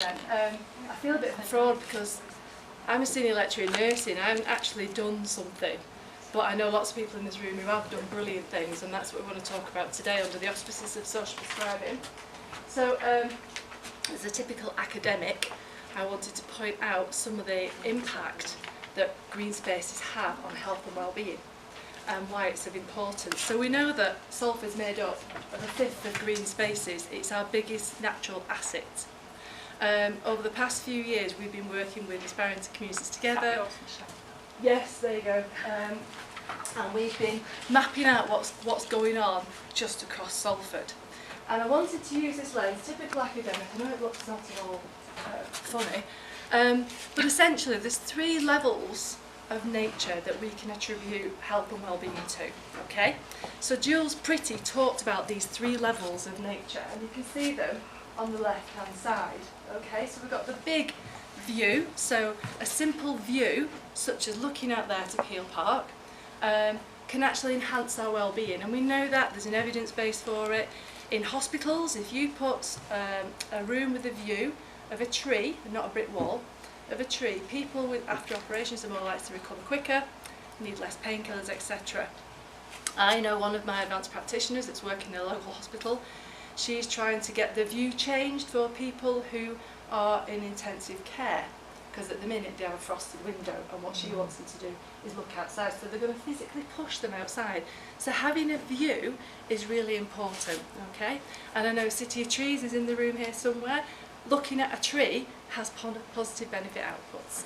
I feel a bit of a fraud because I'm a senior lecturer in nursing. I haven't actually done something, but I know lots of people in this room who have done brilliant things, and that's what we want to talk about today under the auspices of social prescribing. So, as a typical academic, I wanted to point out some of the impact that green spaces have on health and well-being and why it's of importance. So we know that Salford is made up of a fifth of green spaces. It's our biggest natural asset. Over the past few years, we've been working with aspiring communities together. Yes, there you go. And we've been mapping out what's going on just across Salford. And I wanted to use this lens, typical academic. I know it looks not at all funny, but essentially there's three levels of nature that we can attribute health and well-being to. Okay, so Jules Pretty talked about these three levels of nature, and you can see them on the left-hand side. Okay, so we've got the big view, so a simple view, such as looking out there to Peel Park, can actually enhance our well-being, and we know that there's an evidence base for it. In hospitals, if you put a room with a view of a tree, and not a brick wall, of a tree, people with after operations are more likely to recover quicker, need less painkillers, etc. I know one of my advanced practitioners that's working in a local hospital. She's trying to get the view changed for people who are in intensive care, because at the minute they have a frosted window, and what she wants them to do is look outside, so they're going to physically push them outside. So having a view is really important, okay? And I know City of Trees is in the room here somewhere. Looking at a tree has positive benefit outputs.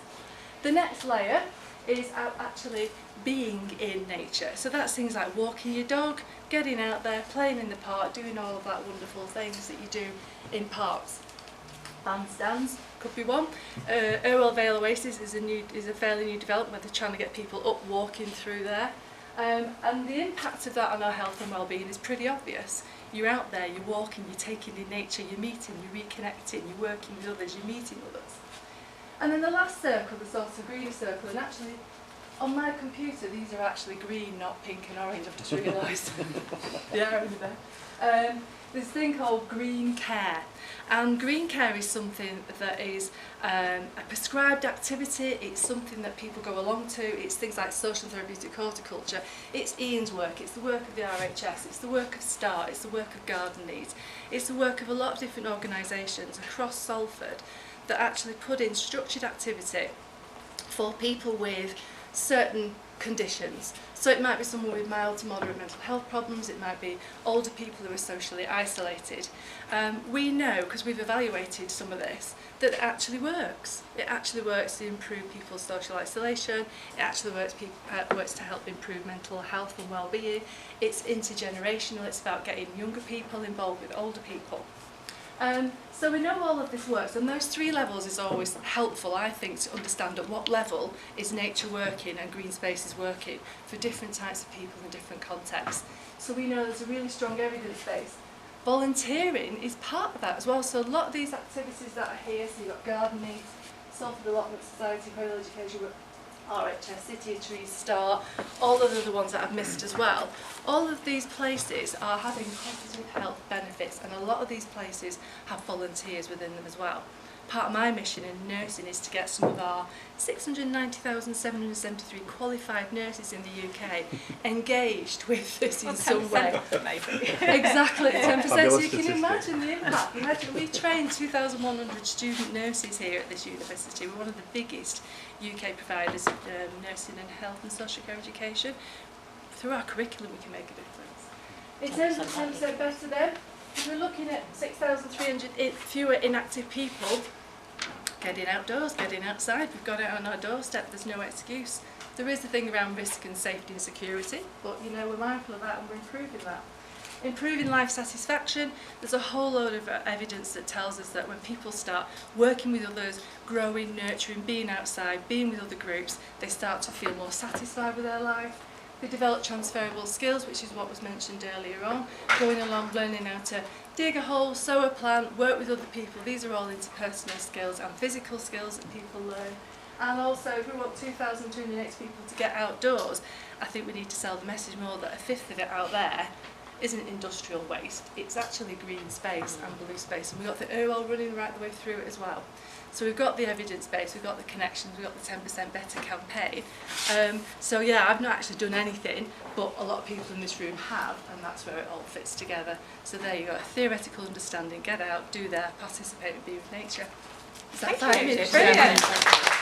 The next layer is actually being in nature. So that's things like walking your dog, getting out there, playing in the park, doing all of that wonderful things that you do in parks. Bandstands could be one. Irwell Vale Oasis is a fairly new development where they're trying to get people up walking through there. And the impact of that on our health and well-being is pretty obvious. You're out there, you're walking, you're taking in nature, you're meeting, you're reconnecting, you're working with others, you're meeting others. And then the last circle, the sort of green circle, and actually on my computer these are actually green, not pink and orange, I've just realised. The irony there. This thing called green care, and green care is something that is a prescribed activity. It's something that people go along to. It's things like social therapeutic horticulture. It's Ian's work, it's the work of the RHS, it's the work of START, it's the work of Garden Needs, it's the work of a lot of different organisations across Salford that actually put in structured activity for people with certain conditions. So it might be someone with mild to moderate mental health problems, it might be older people who are socially isolated. We know, because we've evaluated some of this, that it actually works. It actually works to improve people's social isolation, it actually works to help improve mental health and well-being. It's intergenerational, it's about getting younger people involved with older people. So we know all of this works, and those three levels is always helpful, I think, to understand at what level is nature working and green spaces working for different types of people in different contexts. So we know there's a really strong evidence base. Volunteering is part of that as well, so a lot of these activities that are here, so you've got Garden Needs, Salford Allotment Society, Rural Education, RHS, City of Trees, STAR, all of the other ones that I've missed as well. All of these places are having positive health benefits, and a lot of these places have volunteers within them as well. Part of my mission in nursing is to get some of our 690,773 qualified nurses in the UK engaged with this in some way. Exactly, 10%. So you can imagine the impact. Imagine we train 2,100 student nurses here at this university. We're one of the biggest UK providers of nursing and health and social care education. Through our curriculum we can make a difference. In terms of 10% better then, if we're looking at 6,300 fewer inactive people, getting outdoors, getting outside, we've got it on our doorstep, there's no excuse. There is the thing around risk and safety and security, but you know, we're mindful of that and we're improving that. Improving life satisfaction, there's a whole load of evidence that tells us that when people start working with others, growing, nurturing, being outside, being with other groups, they start to feel more satisfied with their life. They develop transferable skills, which is what was mentioned earlier on, going along, learning how to dig a hole, sow a plant, work with other people. These are all interpersonal skills and physical skills that people learn. And also, if we want 2,280 people to get outdoors, I think we need to sell the message more that a fifth of it out there isn't industrial waste, it's actually green space and blue space, and we've got the OL running right the way through it as well. So we've got the evidence base, we've got the connections, we've got the 10% Better campaign. So yeah, I've not actually done anything, but a lot of people in this room have, and that's where it all fits together. So there you go, a theoretical understanding, get out, do there, participate and be with nature. Is that 5 minutes? Brilliant.